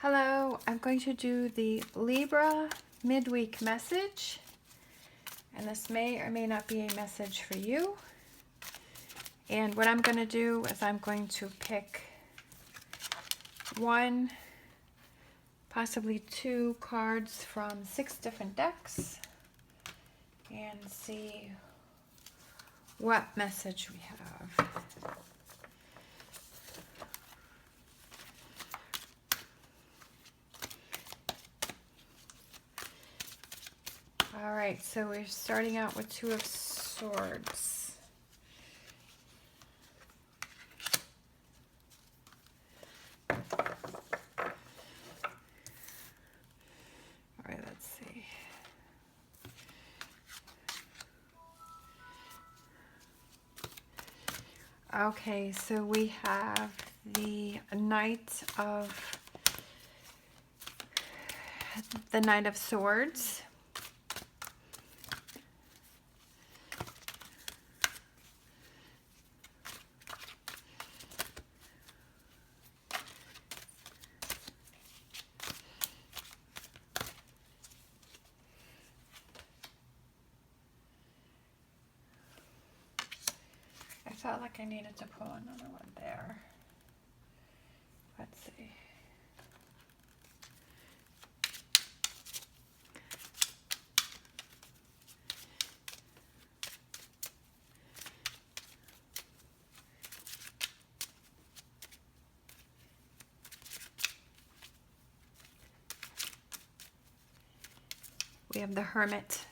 Hello, I'm going to do the Libra midweek message, and this may or may not be a message for you. And what I'm going to do is I'm going to pick one, possibly two cards from 6 different decks and see what message we have. All right, so we're starting out with 2 of Swords. All right, let's see. Okay, so we have the Knight of Swords. I felt like I needed to pull another one there. Let's see. We have the Hermit.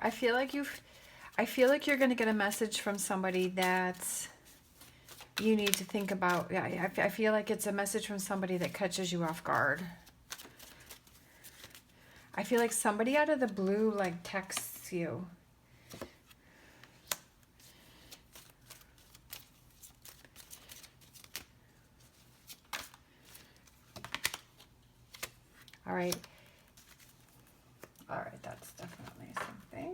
I feel like you're going to get a message from somebody that you need to think about. Yeah, I feel like it's a message from somebody that catches you off guard. I feel like somebody out of the blue like texts you. All right. All right, that's definitely something.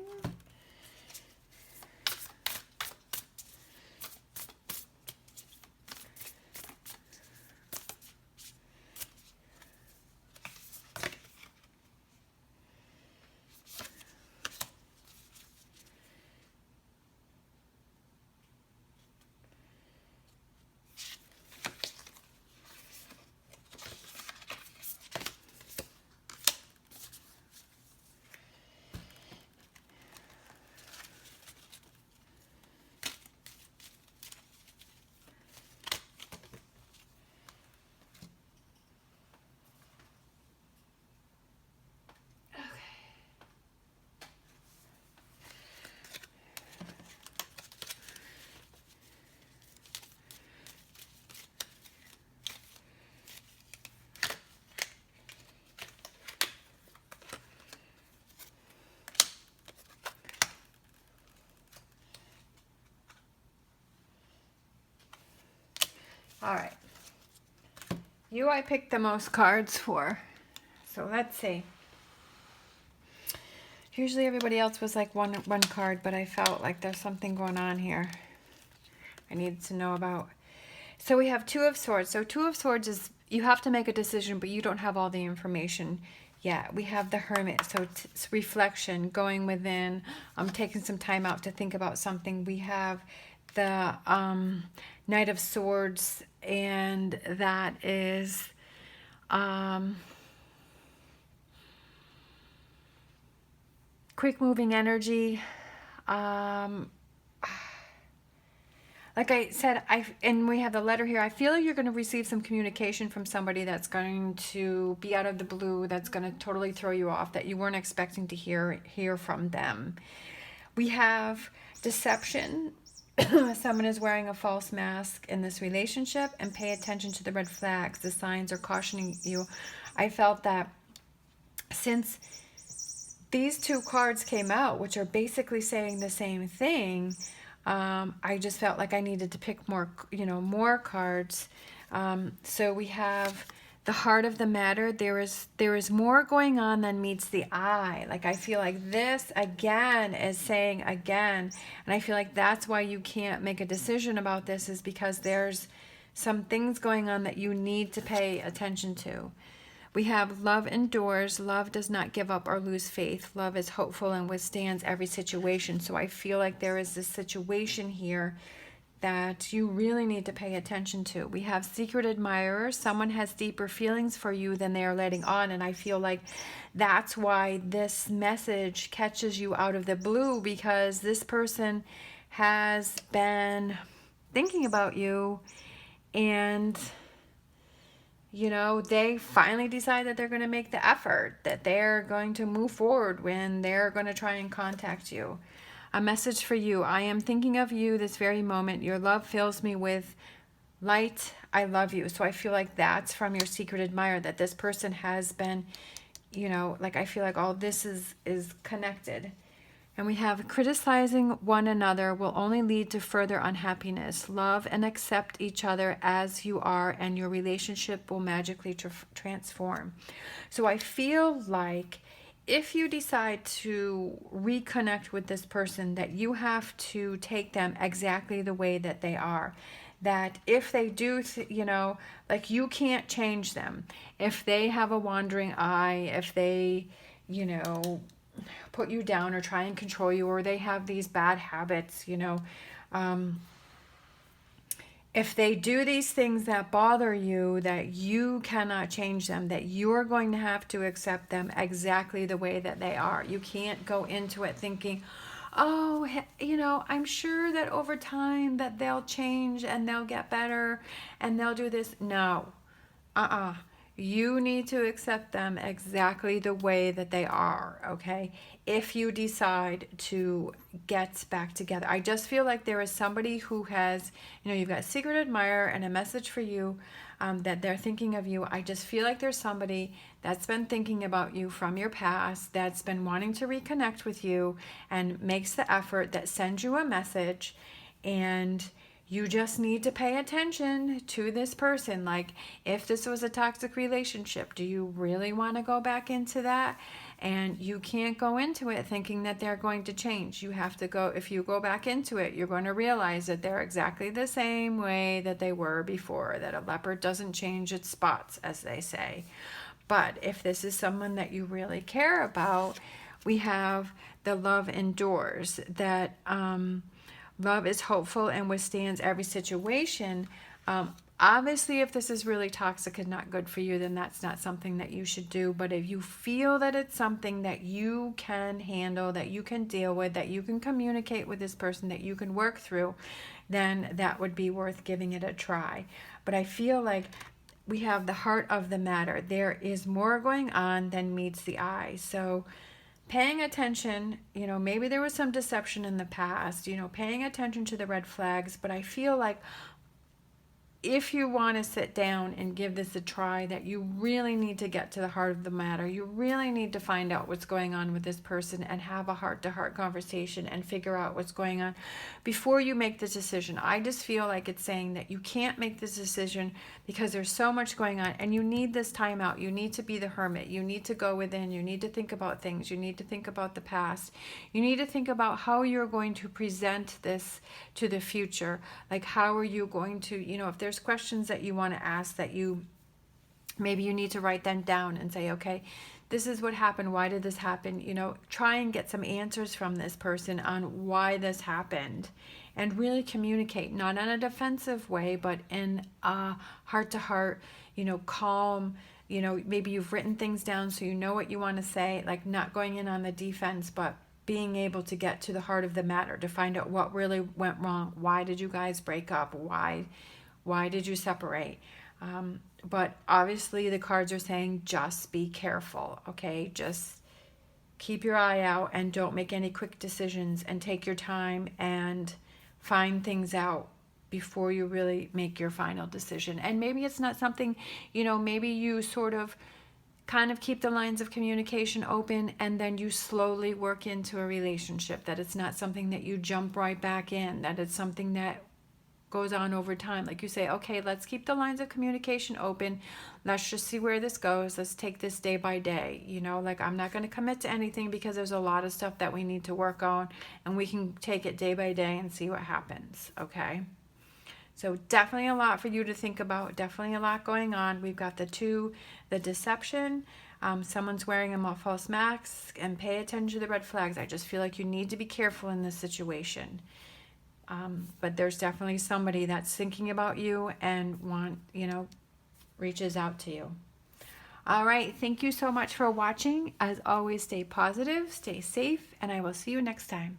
All right. You I picked the most cards for. So let's see. Usually everybody else was like one card, but I felt like there's something going on here I needed to know about. So we have 2 of Swords. So 2 of Swords is you have to make a decision, but you don't have all the information yet. We have the Hermit. So it's reflection, going within, taking some time out to think about something. We have the Knight of Swords, and that is quick moving energy. Like I said, and we have the letter here. I feel like you're going to receive some communication from somebody that's going to be out of the blue, that's going to totally throw you off, that you weren't expecting to hear from them. We have deception. Someone is wearing a false mask in this relationship, and pay attention to the red flags. The signs are cautioning you. I felt that since these 2 cards came out, which are basically saying the same thing, I just felt like I needed to pick more cards. So we have the heart of the matter, there is more going on than meets the eye. Like, I feel like this again is saying again, and I feel like that's why you can't make a decision about this, is because there's some things going on that you need to pay attention to. We have love endures. Love does not give up or lose faith. Love is hopeful and withstands every situation. So I feel like there is this situation here that you really need to pay attention to. We have secret admirers. Someone has deeper feelings for you than they are letting on. And I feel like that's why this message catches you out of the blue, because this person has been thinking about you, and they finally decide that they're going to make the effort, that they're going to move forward when they're going to try and contact you. A message for you. I am thinking of you this very moment. Your love fills me with light. I love you. So I feel like that's from your secret admirer, that this person has been, like, I feel like all this is connected. And we have criticizing one another will only lead to further unhappiness. Love and accept each other as you are, and your relationship will magically transform. So I feel like if you decide to reconnect with this person, that you have to take them exactly the way that they are. That if they do, like, you can't change them. If they have a wandering eye, if they, put you down or try and control you, or they have these bad habits, if they do these things that bother you, that you cannot change them, that you're going to have to accept them exactly the way that they are. You can't go into it thinking, oh, I'm sure that over time that they'll change and they'll get better and they'll do this. No. You need to accept them exactly the way that they are, okay? If you decide to get back together. I just feel like there is somebody who has, you've got a secret admirer and a message for you, that they're thinking of you. I just feel like there's somebody that's been thinking about you from your past, that's been wanting to reconnect with you and makes the effort, that sends you a message, and you just need to pay attention to this person. Like, if this was a toxic relationship, do you really want to go back into that? And you can't go into it thinking that they're going to change. You have to go, if you go back into it, you're going to realize that they're exactly the same way that they were before, that a leopard doesn't change its spots, as they say. But if this is someone that you really care about, we have the love endures, that love is hopeful and withstands every situation. Obviously, if this is really toxic and not good for you, then that's not something that you should do. But if you feel that it's something that you can handle, that you can deal with, that you can communicate with this person, that you can work through, then that would be worth giving it a try. But I feel like we have the heart of the matter. There is more going on than meets the eye. So paying attention, maybe there was some deception in the past, paying attention to the red flags. But I feel like if you want to sit down and give this a try, that you really need to get to the heart of the matter. You really need to find out what's going on with this person and have a heart-to-heart conversation and figure out what's going on before you make the decision. I just feel like it's saying that you can't make this decision because there's so much going on, and you need this time out. You need to be the hermit. You need to go within. You need to think about things. You need to think about the past. You need to think about how you're going to present this to the future. Like, how are you going to, if there's questions that you want to ask, that maybe you need to write them down and say, okay, this is what happened. Why did this happen? Try and get some answers from this person on why this happened, and really communicate, not in a defensive way, but in a heart-to-heart, calm. Maybe you've written things down so you know what you want to say, like not going in on the defense, but being able to get to the heart of the matter, to find out what really went wrong. Why did you guys break up? Why did you separate? But obviously the cards are saying just be careful, okay? Just keep your eye out and don't make any quick decisions, and take your time and find things out before you really make your final decision. And maybe it's not something, maybe you sort of kind of keep the lines of communication open, and then you slowly work into a relationship, that it's not something that you jump right back in, that it's something that goes on over time. Like you say, okay, let's keep the lines of communication open. Let's just see where this goes. Let's take this day by day. You know, like I'm not going to commit to anything because there's a lot of stuff that we need to work on, and we can take it day by day and see what happens. Okay. So definitely a lot for you to think about. Definitely a lot going on. We've got the deception. Someone's wearing a false mask, and pay attention to the red flags. I just feel like you need to be careful in this situation. But there's definitely somebody that's thinking about you and reaches out to you. All right. Thank you so much for watching. As always, stay positive, stay safe, and I will see you next time.